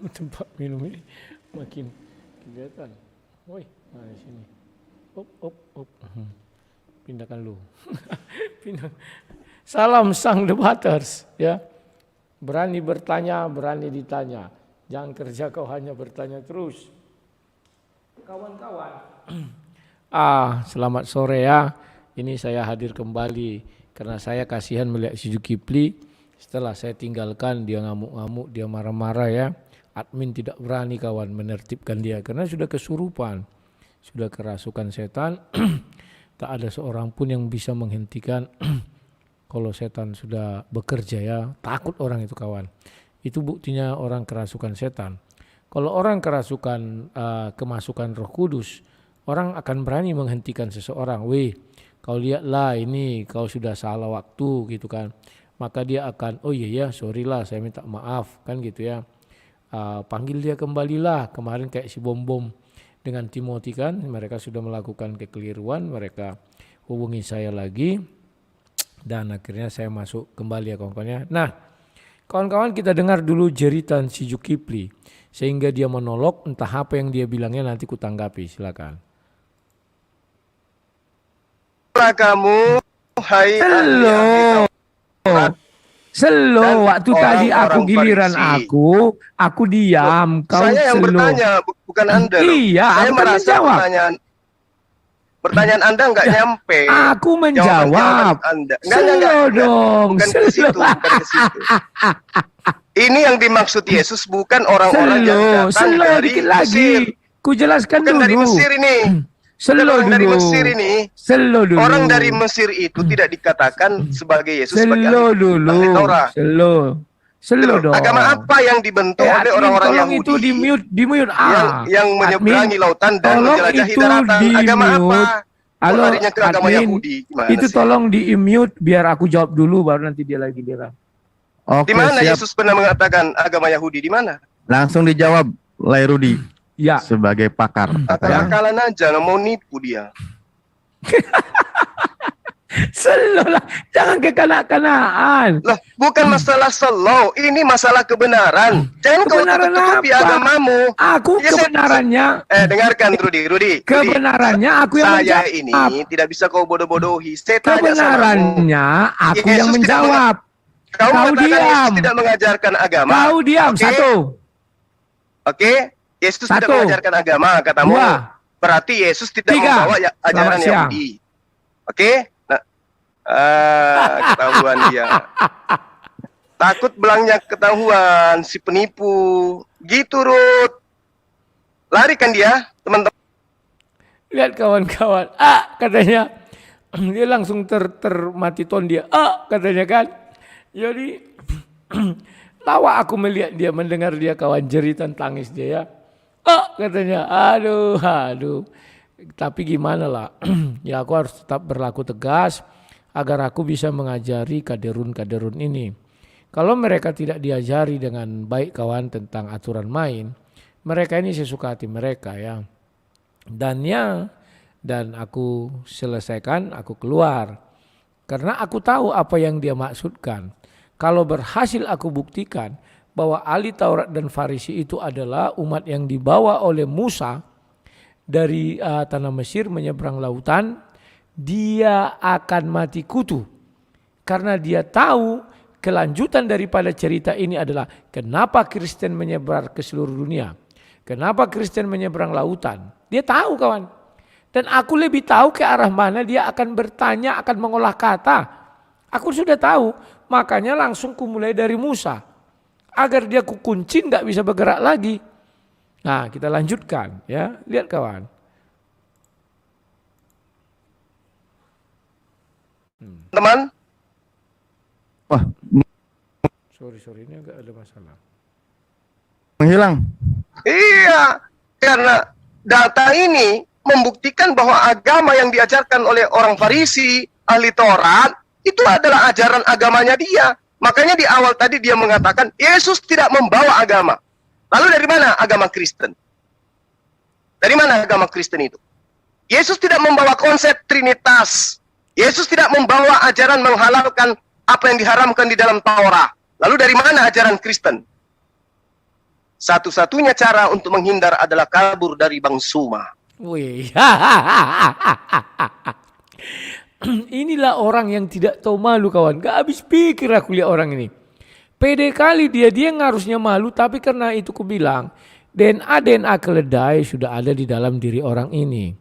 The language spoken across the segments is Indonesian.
Tempat minum ini makin kelihatan. Woi, di sini. Op. Pindahkan lu. Pindah. Salam sang debaters, ya. Berani bertanya, berani ditanya. Jangan kerja kau hanya bertanya terus. Kawan-kawan. Selamat sore ya. Ini saya hadir kembali karena saya kasihan melihat si Zulkifli. Setelah saya tinggalkan dia ngamuk-ngamuk, dia marah-marah ya. Admin tidak berani kawan menertibkan dia karena sudah kesurupan, sudah kerasukan setan. Tak ada seorang pun yang bisa menghentikan kalau setan sudah bekerja ya. Takut orang itu kawan. Itu buktinya orang kerasukan setan. Kalau orang kerasukan kemasukan Roh Kudus, orang akan berani menghentikan seseorang. Weh, kau lihatlah ini kau sudah salah waktu gitu kan. Maka dia akan, oh iya ya, sorry lah, saya minta maaf kan gitu ya. Panggil dia kembalilah. Kemarin kayak si bom-bom dengan Timothy kan, mereka sudah melakukan kekeliruan, mereka hubungi saya lagi dan akhirnya saya masuk kembali ya kawan-kawannya. Nah, kawan-kawan kita dengar dulu jeritan si Zulkifli sehingga dia monolog, entah apa yang dia bilangnya nanti ku tanggapi, silakan. Kamu, hai Selo, waktu tadi aku giliran aku diam. Kau saya yang selo. bertanya, bukan Anda loh. Iya, saya aku merasa menjawab. Pertanyaan Anda nggak nyampe. Aku menjawab. Anda. Selo dong. Bukan ke situ, bukan ke situ. Ini yang dimaksud Yesus bukan orang-orang yang datang dari Mesir. Ku jelaskan bukan dulu. Dari Mesir ini. Orang dari Mesir ini. Orang dari Mesir itu tidak dikatakan sebagai Yesus sebagai ahli Taurat. Selo dong. Agama apa yang dibentuk oleh orang-orang Yahudi? Itu di mute. Yang menyeberangi lautan dan menjelajahi daratan. Agama apa? Halo, larinya ke agama Yahudi. Itu tolong di mute biar aku jawab dulu baru nanti dia lagi dirang. Di mana Yesus pernah mengatakan agama Yahudi? Di mana? Langsung dijawab, Lairudi. Ya. Sebagai pakar. Akal-akalan aja, mau nipu dia. Selo lah, jangan kekanak-kanaan. Lah, bukan masalah selo, ini masalah kebenaran. Jangan kau tutup-tutupi agamamu. Aku ya, kebenarannya. Dengarkan Rudi. Kebenarannya aku yang saya menjawab. Ini tidak bisa kau bodoh-bodohi. Kebenarannya aku yang menjawab. Kau diam. Yesus tidak mengajarkan agama. Kau diam, satu. Oke. Yesus tidak mengajarkan agama, katamu. Berarti Yesus tidak membawa ajaran Yahudi. Oke? Nah, ketahuan dia. Takut belangnya ketahuan, si penipu. Gitu, Ruth. Lari kan dia, teman-teman. Lihat kawan-kawan. Katanya. Dia langsung termati ton dia. Katanya kan. Jadi, tawa aku melihat dia, mendengar dia kawan jeritan tangis dia ya. Katanya, aduh. Tapi gimana lah, ya aku harus tetap berlaku tegas agar aku bisa mengajari kaderun-kaderun ini. Kalau mereka tidak diajari dengan baik kawan tentang aturan main, mereka ini sesuka hati mereka ya. Dan aku selesaikan, aku keluar. Karena aku tahu apa yang dia maksudkan. Kalau berhasil aku buktikan bahwa ahli Taurat dan Farisi itu adalah umat yang dibawa oleh Musa dari tanah Mesir menyeberang lautan, dia akan mati kutu. Karena dia tahu kelanjutan daripada cerita ini adalah kenapa Kristen menyebar ke seluruh dunia. Kenapa Kristen menyeberang lautan. Dia tahu kawan. Dan aku lebih tahu ke arah mana dia akan bertanya, akan mengolah kata. Aku sudah tahu, makanya langsung kumulai dari Musa. Agar dia kukunci tidak bisa bergerak lagi. Nah kita lanjutkan ya. Lihat kawan. Teman. Wah. Sorry ini agak ada masalah. Menghilang. Iya. Karena data ini membuktikan bahwa agama yang diajarkan oleh orang Farisi, ahli Taurat, itu adalah ajaran agamanya dia. Makanya di awal tadi dia mengatakan Yesus tidak membawa agama. Lalu dari mana agama Kristen? Dari mana agama Kristen itu? Yesus tidak membawa konsep Trinitas. Yesus tidak membawa ajaran menghalalkan apa yang diharamkan di dalam Taurat. Lalu dari mana ajaran Kristen? Satu-satunya cara untuk menghindar adalah kabur dari Bang Suma. Wih. Inilah orang yang tidak tahu malu kawan. Gak habis pikir aku lihat orang ini. Pede kali dia yang harusnya malu, tapi karena itu ku bilang DNA keledai sudah ada di dalam diri orang ini.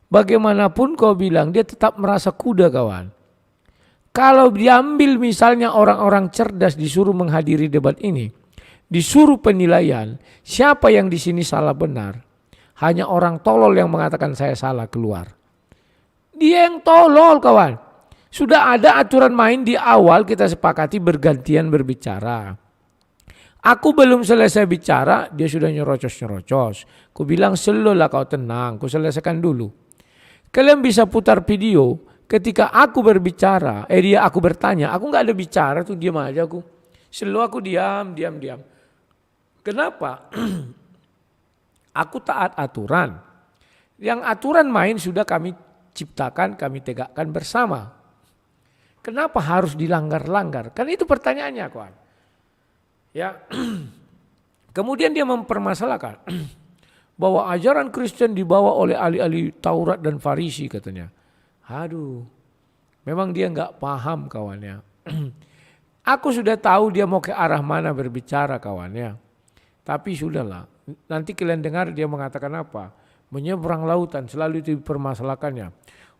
Bagaimanapun kau bilang dia tetap merasa kuda kawan. Kalau diambil misalnya orang-orang cerdas disuruh menghadiri debat ini, disuruh penilaian, siapa yang di sini salah benar? Hanya orang tolol yang mengatakan saya salah keluar. Dia yang tolol kawan. Sudah ada aturan main di awal, kita sepakati bergantian berbicara. Aku belum selesai bicara, dia sudah nyerocos-nyerocos. Ku bilang selolah kau tenang, ku selesaikan dulu. Kalian bisa putar video ketika aku berbicara, aku bertanya, aku nggak ada bicara tuh, diam aja aku. Selalu aku diam. Kenapa? Aku taat aturan. Yang aturan main sudah kami ciptakan, kami tegakkan bersama. Kenapa harus dilanggar-langgar? Kan itu pertanyaannya, kawan. Ya. Kemudian dia mempermasalahkan bahwa ajaran Kristen dibawa oleh ahli-ahli Taurat dan Farisi katanya. Aduh, memang dia nggak paham kawannya. Aku sudah tahu dia mau ke arah mana berbicara kawannya. Tapi sudahlah, nanti kalian dengar dia mengatakan apa. Menyeberang lautan, selalu itu dipermasalahkannya.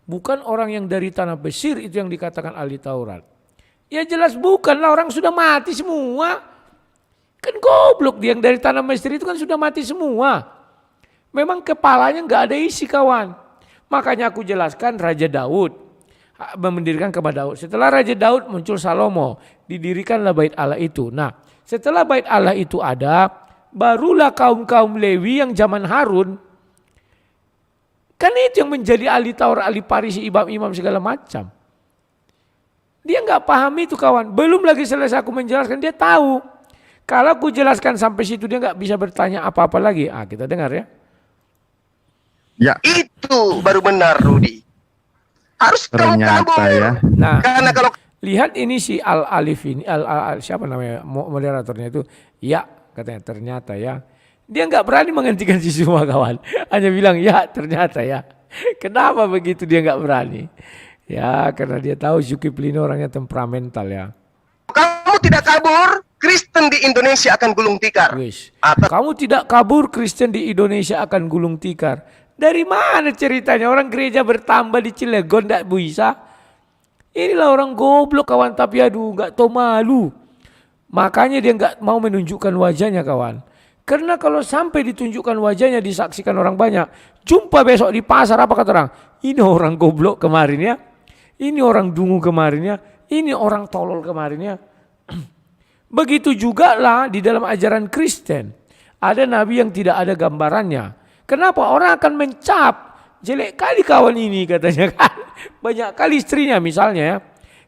Bukan orang yang dari tanah Mesir itu yang dikatakan ahli Taurat. Ya jelas bukan lah, orang sudah mati semua. Kan goblok, dia yang dari tanah Mesir itu kan sudah mati semua. Memang kepalanya nggak ada isi kawan. Makanya aku jelaskan Raja Daud mendirikan kebah Daud. Setelah Raja Daud muncul Salomo, didirikanlah bait Allah itu. Nah, setelah bait Allah itu ada, barulah kaum-kaum Lewi yang zaman Harun. Kan itu yang menjadi ahli Taurat, ahli Farisi, imam-imam segala macam. Dia nggak paham itu kawan. Belum lagi selesai aku menjelaskan, dia tahu. Kalau aku jelaskan sampai situ dia nggak bisa bertanya apa-apa lagi. Kita dengar ya. Ya, Itu baru benar, Rudi. Harus kamu ternyata kabur. ya. Nah, Karena kalau lihat ini si Al-Alif ini, siapa namanya moderatornya itu? Ya, katanya ternyata ya. Dia nggak berani menghentikan si semua kawan. Hanya bilang ya ternyata ya. Kenapa begitu dia nggak berani? Ya karena dia tahu Zulkifli ini orangnya temperamental ya. kamu tidak kabur, Kristen di Indonesia akan gulung tikar. Wish. Atas Kamu tidak kabur, Kristen di Indonesia akan gulung tikar. Dari mana ceritanya? Orang gereja bertambah di Cilegon tidak bisa. Inilah orang goblok kawan, tapi aduh nggak tahu malu. Makanya dia nggak mau menunjukkan wajahnya kawan. Karena kalau sampai ditunjukkan wajahnya, disaksikan orang banyak, jumpa besok di pasar, apa kata orang? Ini orang goblok kemarin ya, ini orang dungu kemarin ya, ini orang tolol kemarin ya. Begitu juga lah di dalam ajaran Kristen. Ada nabi yang tidak ada gambarannya. Kenapa? Orang akan mencap, jelek kali kawan ini katanya kan. Banyak kali istrinya misalnya ya.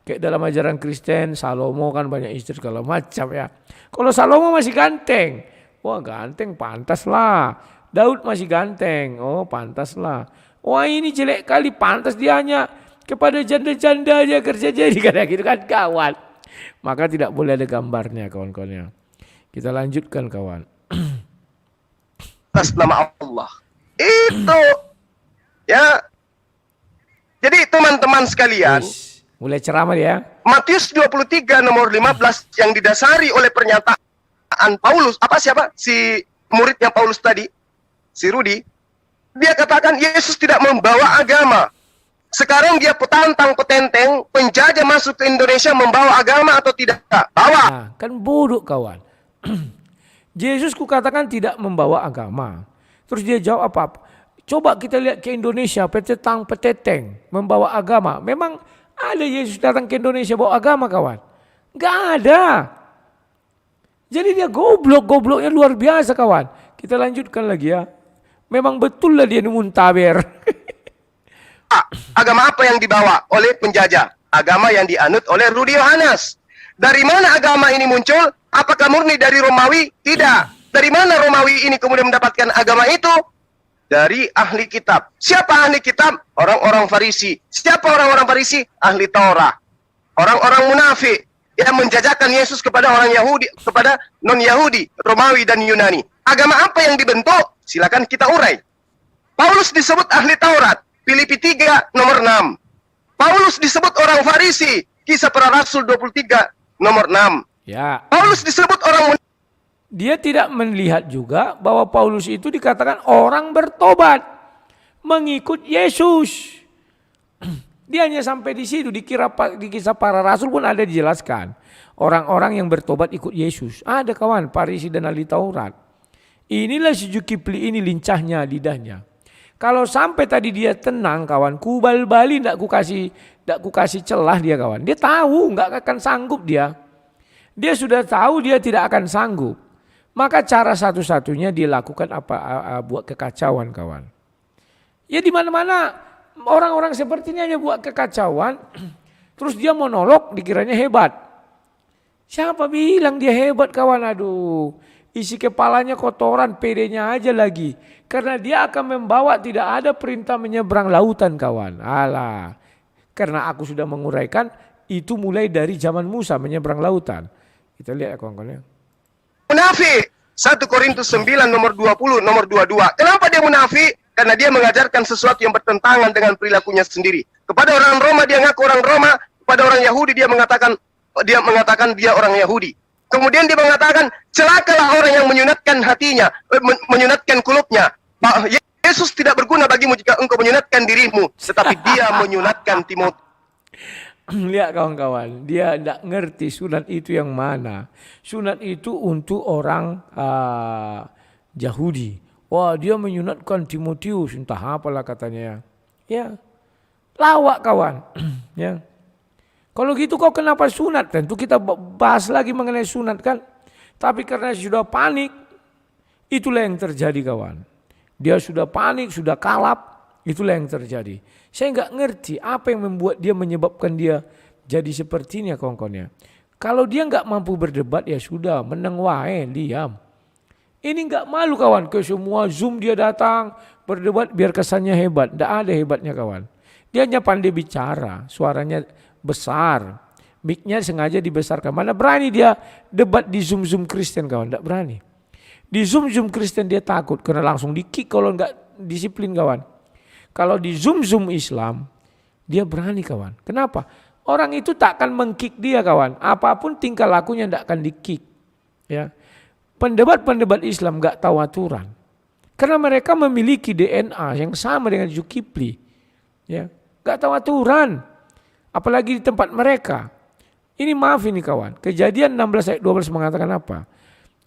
Kayak dalam ajaran Kristen, Salomo kan banyak istri segala macam ya. Kalau Salomo masih ganteng, wah ganteng pantas lah. Daud masih ganteng, oh pantas lah. Wah ini jelek kali, pantas dia hanya kepada janda-janda aja kerja jadi kayak gitu kan kawan. Maka tidak boleh ada gambarnya kawan-kawannya. Kita lanjutkan kawan. atas nama Allah. Itu ya. Jadi teman-teman sekalian, Yes. Mulai ceramah ya. Matius 23 nomor 15 yang didasari oleh pernyataan Paulus, siapa? Si muridnya Paulus tadi, si Rudi. Dia katakan Yesus tidak membawa agama. Sekarang dia petantang petenteng, penjajah masuk ke Indonesia membawa agama atau tidak? Bawa. Nah, kan bodoh kawan. Yesus ku katakan tidak membawa agama. Terus dia jawab apa? Coba kita lihat ke Indonesia, petetang peteteng membawa agama. Memang ada Yesus datang ke Indonesia bawa agama kawan? Gak ada. Jadi dia gobloknya luar biasa kawan. Kita lanjutkan lagi ya. Memang betul lah dia muntaber. Agama apa yang dibawa oleh penjajah? Agama yang dianut oleh Rudi Yohanes. Dari mana agama ini muncul? Apakah murni dari Romawi? Tidak. Dari mana Romawi ini kemudian mendapatkan agama itu? Dari ahli kitab. Siapa ahli kitab? Orang-orang Farisi. Siapa orang-orang Farisi? Ahli Taurat. Orang-orang munafik. yang menjajakan Yesus kepada orang Yahudi, kepada non-Yahudi, Romawi dan Yunani. Agama apa yang dibentuk? Silakan kita urai. Paulus disebut ahli Taurat, Filipi 3 nomor 6. Paulus disebut orang Farisi, Kisah Para Rasul 23 nomor 6. Ya. Paulus disebut orang Dia tidak melihat juga bahwa Paulus itu dikatakan orang bertobat, mengikut Yesus. Dia hanya sampai di situ, di Kisah Para Rasul pun ada dijelaskan. Orang-orang yang bertobat ikut Yesus. Ada kawan, Farisi dan ahli Taurat. Inilah si Zulkifli ini lincahnya lidahnya. Kalau sampai tadi dia tenang kawan, kubal bali ndak ku kasih celah dia kawan. Dia tahu nggak akan sanggup dia. Dia sudah tahu dia tidak akan sanggup. Maka cara satu-satunya dia lakukan buat kekacauan kawan. Ya di mana-mana orang-orang seperti ini hanya buat kekacauan. Terus dia monolog dikiranya hebat. Siapa bilang dia hebat kawan? Aduh, isi kepalanya kotoran, pedenya aja lagi. Karena dia akan membawa tidak ada perintah menyeberang lautan kawan. Alah, karena aku sudah menguraikan itu mulai dari zaman Musa menyeberang lautan. Kita lihat kawan-kawan ya. munafik. 1 Korintus 9 nomor 20, nomor 22. Kenapa dia munafik? Karena dia mengajarkan sesuatu yang bertentangan dengan perilakunya sendiri. Kepada orang Roma dia ngaku orang Roma, kepada orang Yahudi dia mengatakan dia orang Yahudi. Kemudian dia mengatakan, celakalah orang yang menyunatkan hatinya, menyunatkan kulupnya. Yesus tidak berguna bagimu jika engkau menyunatkan dirimu, tetapi dia menyunatkan Timotius. Lihat kawan-kawan, dia tidak ngerti sunat itu yang mana. Sunat itu untuk orang Yahudi. Wah, dia menyunatkan Timotius, entah apalah katanya. Ya, lawak kawan. Ya. Kalau gitu kau kenapa sunat? Tentu kita bahas lagi mengenai sunat kan. Tapi karena sudah panik, itulah yang terjadi kawan. Dia sudah panik, sudah kalap, itulah yang terjadi. Saya nggak ngerti apa yang membuat dia menyebabkan dia jadi seperti ini kawan-kawannya. Kalau dia nggak mampu berdebat ya sudah, menang wae, diam. Ini nggak malu kawan, ke semua Zoom dia datang berdebat biar kesannya hebat. Nggak ada hebatnya kawan. Dia hanya pandai bicara, suaranya besar, mic-nya sengaja dibesarkan. Mana berani dia debat di Zoom Kristen kawan, nggak berani. Di Zoom Kristen dia takut karena langsung di-kick kalau nggak disiplin kawan. Kalau di Zoom Islam, dia berani kawan. Kenapa? Orang itu tak akan meng-kick dia kawan. Apapun tingkah lakunya tidak akan di-kick. Ya. Pendebat Islam gak tahu aturan. Karena mereka memiliki DNA yang sama dengan Zulkifli. Ya. Gak tahu aturan. Apalagi di tempat mereka. Ini maaf ini kawan. Kejadian 16 ayat 12 mengatakan apa?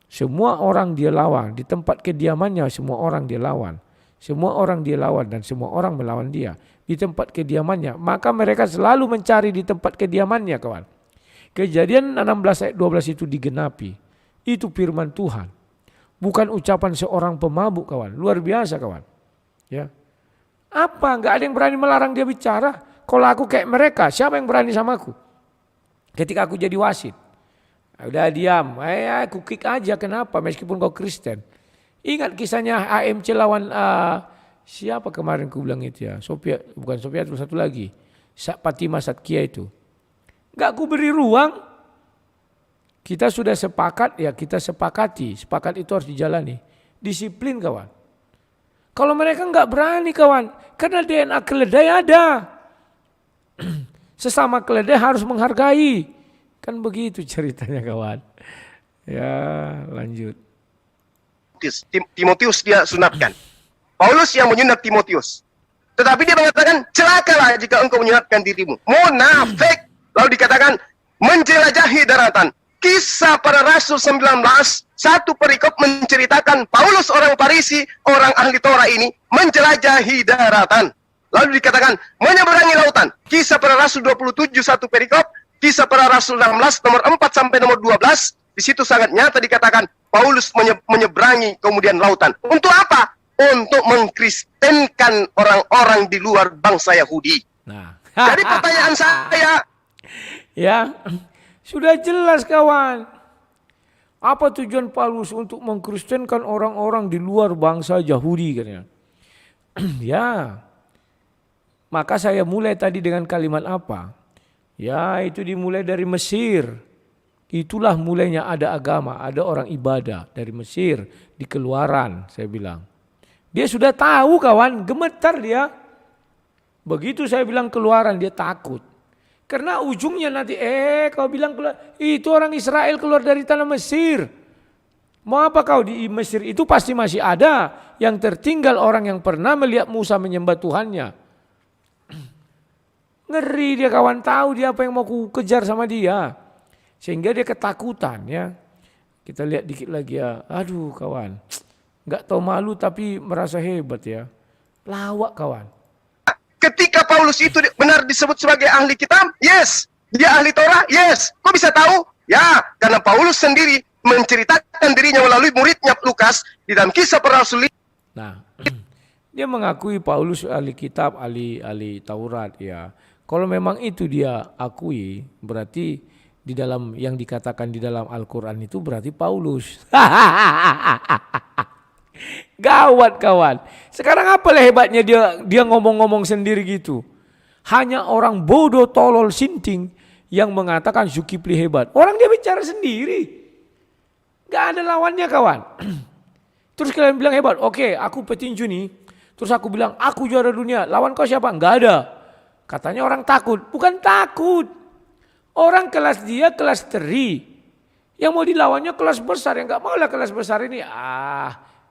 Semua orang dia lawan. Di tempat kediamannya semua orang dia lawan. Semua orang dia lawan dan semua orang melawan dia di tempat kediamannya. Maka mereka selalu mencari di tempat kediamannya kawan. Kejadian 16 ayat 12 itu digenapi. Itu firman Tuhan. Bukan ucapan seorang pemabuk kawan. Luar biasa kawan. Ya. Apa? Gak ada yang berani melarang dia bicara. Kalau aku kayak mereka, siapa yang berani sama aku? Ketika aku jadi wasit. Udah diam. Aku kick aja, kenapa? Meskipun kau Kristen. Ingat kisahnya AMC lawan siapa kemarin ku bilang itu ya, bukan Sophia terus satu lagi, Fatima Satkia itu. Gak ku beri ruang, kita sudah sepakat ya kita sepakati, sepakat itu harus dijalani. Disiplin kawan. Kalau mereka gak berani kawan, karena DNA keledai ada. Sesama keledai harus menghargai. Kan begitu ceritanya kawan. Ya lanjut. Timotius dia sunatkan. Paulus yang menyunat Timotius. Tetapi dia mengatakan, celakalah jika engkau menyunatkan dirimu. Munafik. Lalu dikatakan, menjelajahi daratan. Kisah Para Rasul 19, satu perikop menceritakan Paulus orang Farisi, orang ahli Torah ini, menjelajahi daratan. Lalu dikatakan, menyeberangi lautan. Kisah Para Rasul 27, satu perikop. Kisah Para Rasul 16, nomor 4 sampai nomor 12. Di situ sangat nyata dikatakan, Paulus menyeberangi kemudian lautan. Untuk apa? Untuk mengkristenkan orang-orang di luar bangsa Yahudi. Nah. Jadi pertanyaan saya. Ya, sudah jelas kawan. Apa tujuan Paulus untuk mengkristenkan orang-orang di luar bangsa Yahudi katanya? Ya, maka saya mulai tadi dengan kalimat apa? Ya, itu dimulai dari Mesir. Itulah mulainya ada agama, ada orang ibadah dari Mesir di Keluaran, saya bilang. Dia sudah tahu kawan, gemetar dia. Begitu saya bilang Keluaran dia takut. Karena ujungnya nanti kau bilang keluar, itu orang Israel keluar dari tanah Mesir. Mau apa kau di Mesir itu pasti masih ada yang tertinggal orang yang pernah melihat Musa menyembah Tuhannya. Ngeri dia kawan, tahu dia apa yang mau ku kejar sama dia. Sehingga dia ketakutan ya. Kita lihat dikit lagi ya. Aduh kawan. Enggak tahu malu tapi merasa hebat ya. Lawak kawan. Ketika Paulus itu benar disebut sebagai ahli kitab, yes. Dia ahli Torah, yes. Kok bisa tahu? Ya, karena Paulus sendiri menceritakan dirinya melalui muridnya Lukas di dalam Kisah Para Rasul. Nah, dia mengakui Paulus ahli kitab, ahli Taurat ya. Kalau memang itu dia akui, berarti di dalam yang dikatakan di dalam Al-Quran itu berarti Paulus. Gawat kawan. Sekarang apalah hebatnya dia ngomong-ngomong sendiri gitu. Hanya orang bodoh, tolol, sinting yang mengatakan Zulkifli hebat. Orang dia bicara sendiri. Gak ada lawannya kawan. Terus kalian bilang hebat. Oke, aku petinju nih. Terus aku bilang aku juara dunia. Lawan kau siapa? Gak ada. Katanya orang takut. Bukan takut. Orang kelas dia kelas teri. Yang mau dilawannya kelas besar. Yang gak mau lah kelas besar ini.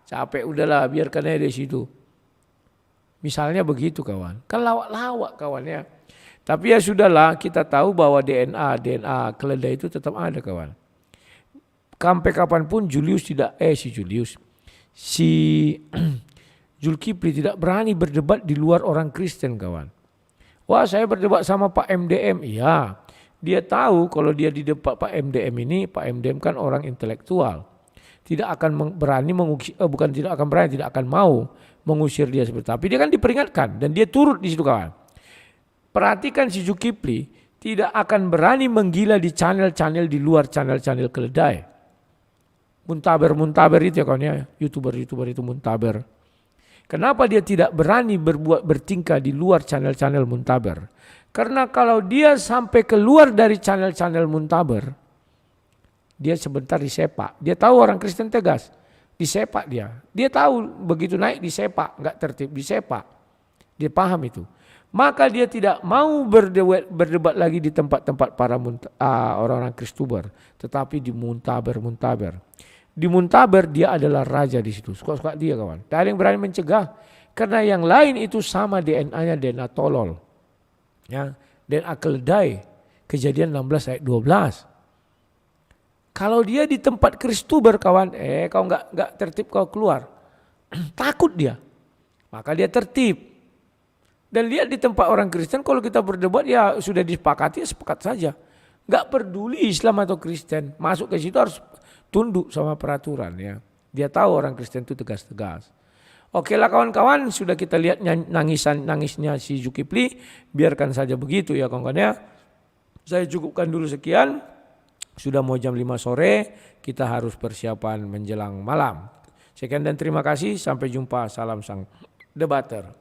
Capek udahlah biarkan aja di situ. Misalnya begitu kawan. Kan lawak-lawak kawannya. Tapi ya sudahlah, kita tahu bahwa DNA keledai itu tetap ada kawan. Sampai kapanpun si Zulkifli tidak berani berdebat di luar orang Kristen kawan. Wah saya berdebat sama Pak MDM, iya. Dia tahu kalau dia di depan Pak MDM ini, Pak MDM kan orang intelektual. Tidak akan berani tidak akan mau mengusir dia seperti itu. Tapi dia kan diperingatkan dan dia turut di situ kawan. Perhatikan si Zulkifli tidak akan berani menggila di channel-channel di luar channel-channel keledai. Muntaber itu ya kawan ya, YouTuber itu muntaber. Kenapa dia tidak berani bertingkah di luar channel-channel muntaber? Karena kalau dia sampai keluar dari channel-channel muntaber, dia sebentar disepak. Dia tahu orang Kristen tegas, disepak dia. Dia tahu begitu naik disepak, enggak tertib disepak. Dia paham itu. Maka dia tidak mau berdebat lagi di tempat-tempat para orang-orang Kristuber, tetapi di muntaber. Di muntaber dia adalah raja di situ. Suka-suka dia kawan. Tak ada yang berani mencegah. Karena yang lain itu sama DNA-nya DNA tolol. Ya, DNA keledai. Kejadian 16 ayat 12. Kalau dia di tempat Kristuber kawan, kau enggak tertib kau keluar. Takut dia. Maka dia tertib. Dan lihat di tempat orang Kristen kalau kita berdebat ya sudah disepakati ya sepakat saja. Enggak peduli Islam atau Kristen. Masuk ke situ harus tunduk sama peraturan ya. Dia tahu orang Kristen itu tegas-tegas. Oke lah kawan-kawan, sudah kita lihat nangisnya si Zulkifli. Biarkan saja begitu ya kawan-kawan ya. Saya cukupkan dulu sekian. Sudah mau jam 5 sore, kita harus persiapan menjelang malam. Sekian dan terima kasih, sampai jumpa, salam sang debater.